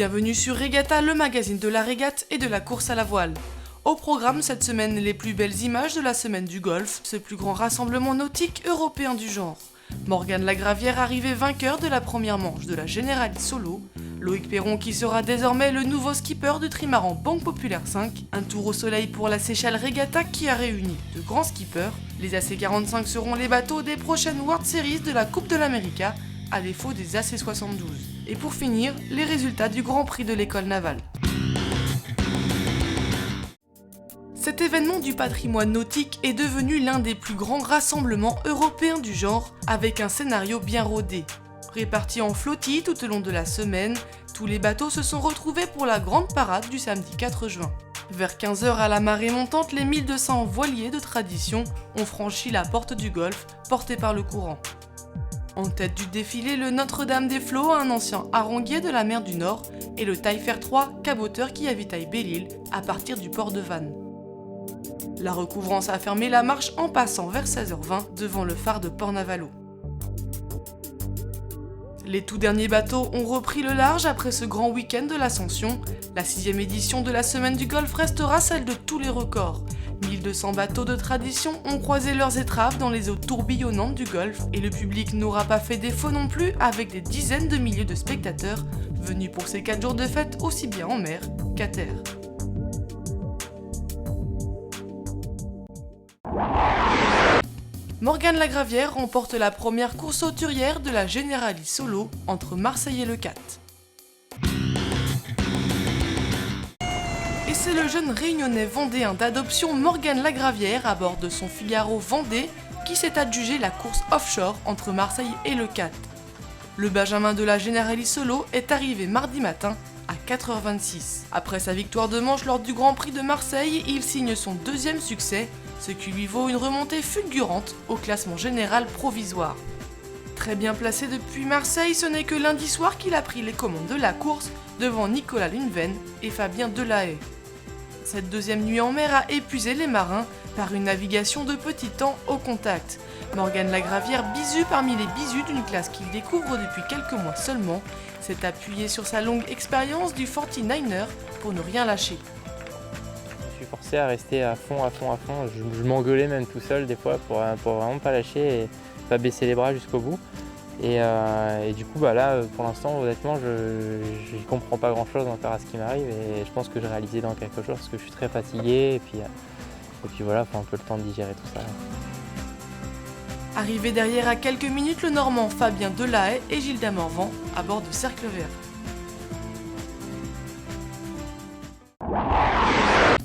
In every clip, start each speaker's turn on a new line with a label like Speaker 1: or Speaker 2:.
Speaker 1: Bienvenue sur Regatta, le magazine de la régate et de la course à la voile. Au programme cette semaine, les plus belles images de la semaine du golfe, ce plus grand rassemblement nautique européen du genre. Morgane Lagravière arrivé vainqueur de la première manche de la Generali Solo, Loïc Perron qui sera désormais le nouveau skipper du trimaran Banque Populaire 5, un tour au soleil pour la Seychelles Regatta qui a réuni de grands skippers. Les AC45 seront les bateaux des prochaines World Series de la Coupe de l'América, à défaut des AC72. Et pour finir, les résultats du Grand Prix de l'école navale. Cet événement du patrimoine nautique est devenu l'un des plus grands rassemblements européens du genre, avec un scénario bien rodé. Répartis en flottilles tout au long de la semaine, tous les bateaux se sont retrouvés pour la grande parade du samedi 4 juin. Vers 15h à la marée montante, les 1200 voiliers de tradition ont franchi la porte du golfe, portés par le courant. En tête du défilé, le Notre-Dame des Flots, un ancien haranguier de la mer du Nord, et le Taillefer 3, caboteur qui avitaille Belle-Île à partir du port de Vannes. La recouvrance a fermé la marche en passant vers 16h20 devant le phare de Port-Navalo. Les tout derniers bateaux ont repris le large après ce grand week-end de l'Ascension. La 6e édition de la Semaine du Golfe restera celle de tous les records. 1200 bateaux de tradition ont croisé leurs étraves dans les eaux tourbillonnantes du Golfe et le public n'aura pas fait défaut non plus avec des dizaines de milliers de spectateurs venus pour ces 4 jours de fête aussi bien en mer qu'à terre. Morgane Lagravière remporte la première course hauturière de la Generali Solo entre Marseille et Le Cat. Et c'est le jeune réunionnais vendéen d'adoption Morgane Lagravière à bord de son Figaro Vendée qui s'est adjugé la course offshore entre Marseille et Le Cat. Le benjamin de la Generali Solo est arrivé mardi matin à 4h26. Après sa victoire de manche lors du Grand Prix de Marseille, il signe son deuxième succès, ce qui lui vaut une remontée fulgurante au classement général provisoire. Très bien placé depuis Marseille, ce n'est que lundi soir qu'il a pris les commandes de la course devant Nicolas Lunven et Fabien Delahaye. Cette deuxième nuit en mer a épuisé les marins par une navigation de petit temps au contact. Morgane Lagravière, bisu parmi les bisus d'une classe qu'il découvre depuis quelques mois seulement, s'est appuyé sur sa longue expérience du 49er pour ne rien lâcher.
Speaker 2: Je suis forcé à rester à fond. Je m'engueulais même tout seul des fois pour vraiment pas lâcher et pas baisser les bras jusqu'au bout. Et du coup là pour l'instant honnêtement je comprends pas grand chose encore à ce qui m'arrive et je pense que je réalisais dans quelque chose parce que je suis très fatigué et puis voilà, faut un peu le temps de digérer tout ça.
Speaker 1: Arrivé derrière à quelques minutes, le Normand Fabien Delahaye et Gilda Morvan à bord de Cercle Vert.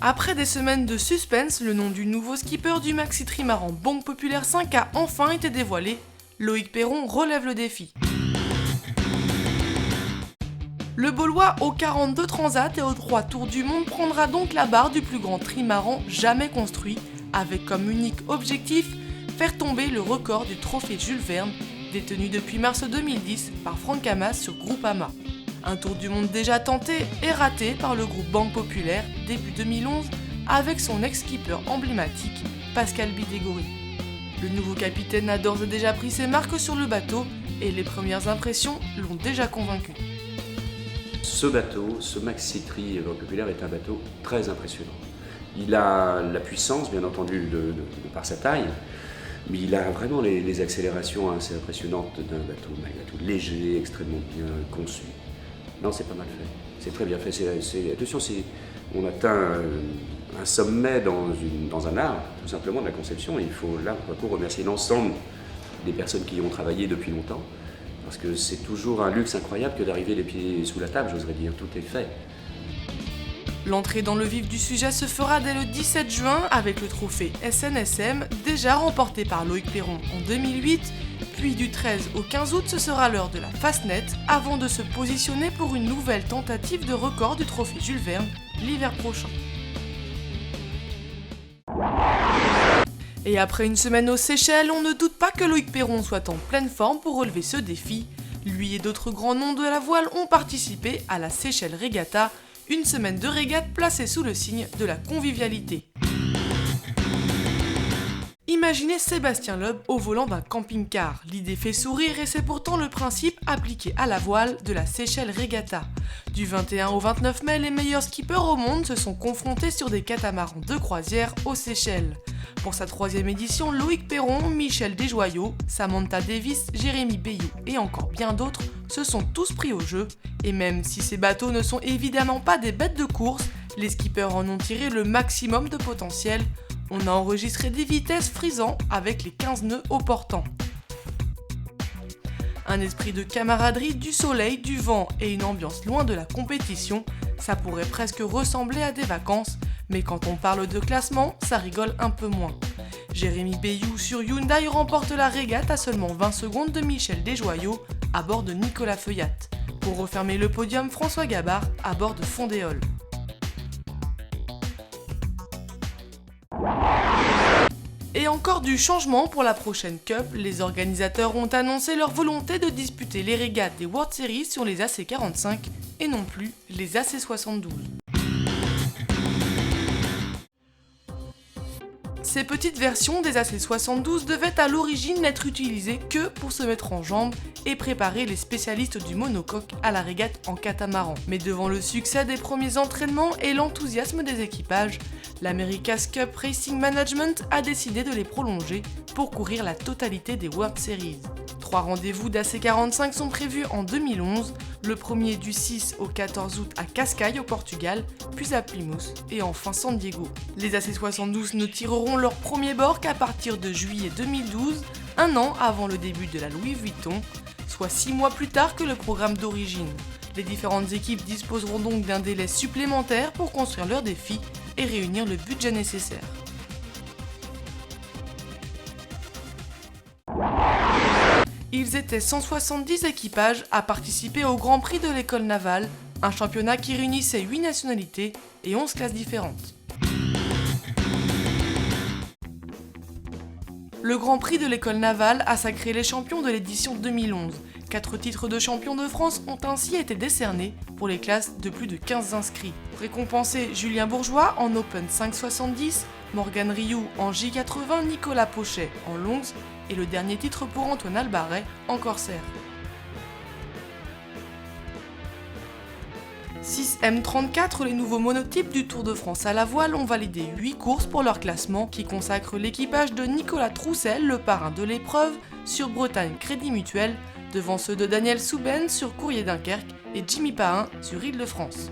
Speaker 1: Après des semaines de suspense, le nom du nouveau skipper du maxi trimaran Banque Populaire 5 a enfin été dévoilé. Loïc Perron relève le défi. Le Baulois au 42 Transat et aux 3 Tours du Monde prendra donc la barre du plus grand trimaran jamais construit, avec comme unique objectif faire tomber le record du trophée Jules Verne, détenu depuis mars 2010 par Franck Hamas sur Groupama. Un tour du monde déjà tenté et raté par le groupe Banque Populaire début 2011 avec son ex-skipper emblématique Pascal Bidégory. Le nouveau capitaine a d'ores et déjà pris ses marques sur le bateau et les premières impressions l'ont déjà convaincu.
Speaker 3: Ce bateau, ce maxi-tri Banque Populaire est un bateau très impressionnant. Il a la puissance, bien entendu, de par sa taille, mais il a vraiment les accélérations assez impressionnantes d'un bateau léger, extrêmement bien conçu. Non, c'est pas mal fait. C'est très bien fait. Attention, on atteint un sommet dans un art, tout simplement, de la conception. Et il faut là, pour remercier l'ensemble des personnes qui y ont travaillé depuis longtemps. Parce que c'est toujours un luxe incroyable que d'arriver les pieds sous la table, j'oserais dire. Tout est fait.
Speaker 1: L'entrée dans le vif du sujet se fera dès le 17 juin avec le trophée SNSM, déjà remporté par Loïc Perron en 2008. Puis du 13 au 15 août, ce sera l'heure de la Fastnet, avant de se positionner pour une nouvelle tentative de record du trophée Jules Verne l'hiver prochain. Et après une semaine aux Seychelles, on ne doute pas que Loïc Perron soit en pleine forme pour relever ce défi. Lui et d'autres grands noms de la voile ont participé à la Seychelles Regatta, une semaine de régate placée sous le signe de la convivialité. Imaginez Sébastien Loeb au volant d'un camping-car. L'idée fait sourire et c'est pourtant le principe appliqué à la voile de la Seychelles Regatta. Du 21 au 29 mai, les meilleurs skippers au monde se sont confrontés sur des catamarans de croisière aux Seychelles. Pour sa 3e édition, Loïc Perron, Michel Desjoyaux, Samantha Davis, Jérémy Bayou et encore bien d'autres se sont tous pris au jeu. Et même si ces bateaux ne sont évidemment pas des bêtes de course, les skippers en ont tiré le maximum de potentiel. On a enregistré des vitesses frisant avec les 15 nœuds au portant. Un esprit de camaraderie, du soleil, du vent et une ambiance loin de la compétition, ça pourrait presque ressembler à des vacances, mais quand on parle de classement, ça rigole un peu moins. Jérémy Bayou sur Hyundai remporte la régate à seulement 20 secondes de Michel Desjoyaux à bord de Nicolas Feuillat. Pour refermer le podium, François Gabard à bord de Fondéol. Et encore du changement pour la prochaine Cup, les organisateurs ont annoncé leur volonté de disputer les régates des World Series sur les AC45 et non plus les AC72. Ces petites versions des AC72 devaient à l'origine n'être utilisées que pour se mettre en jambes et préparer les spécialistes du monocoque à la régate en catamaran. Mais devant le succès des premiers entraînements et l'enthousiasme des équipages, l'America's Cup Racing Management a décidé de les prolonger pour courir la totalité des World Series. 3 rendez-vous d'AC45 sont prévus en 2011, le premier du 6 au 14 août à Cascais au Portugal, puis à Plymouth et enfin San Diego. Les AC72 ne tireront leur premier bord qu'à partir de juillet 2012, un an avant le début de la Louis Vuitton, soit 6 mois plus tard que le programme d'origine. Les différentes équipes disposeront donc d'un délai supplémentaire pour construire leurs défis et réunir le budget nécessaire. Ils étaient 170 équipages à participer au Grand Prix de l'École Navale, un championnat qui réunissait 8 nationalités et 11 classes différentes. Le Grand Prix de l'École Navale a sacré les champions de l'édition 2011. 4 titres de champion de France ont ainsi été décernés pour les classes de plus de 15 inscrits. Récompensés Julien Bourgeois en Open 570, Morgan Rioux en J80, Nicolas Pochet en Longs et le dernier titre pour Antoine Albaret en Corsair. 6 M34, les nouveaux monotypes du Tour de France à la voile, ont validé 8 courses pour leur classement qui consacre l'équipage de Nicolas Troussel, le parrain de l'épreuve, sur Bretagne Crédit Mutuel, devant ceux de Daniel Souben sur Courrier Dunkerque et Jimmy Pahin sur Île-de-France.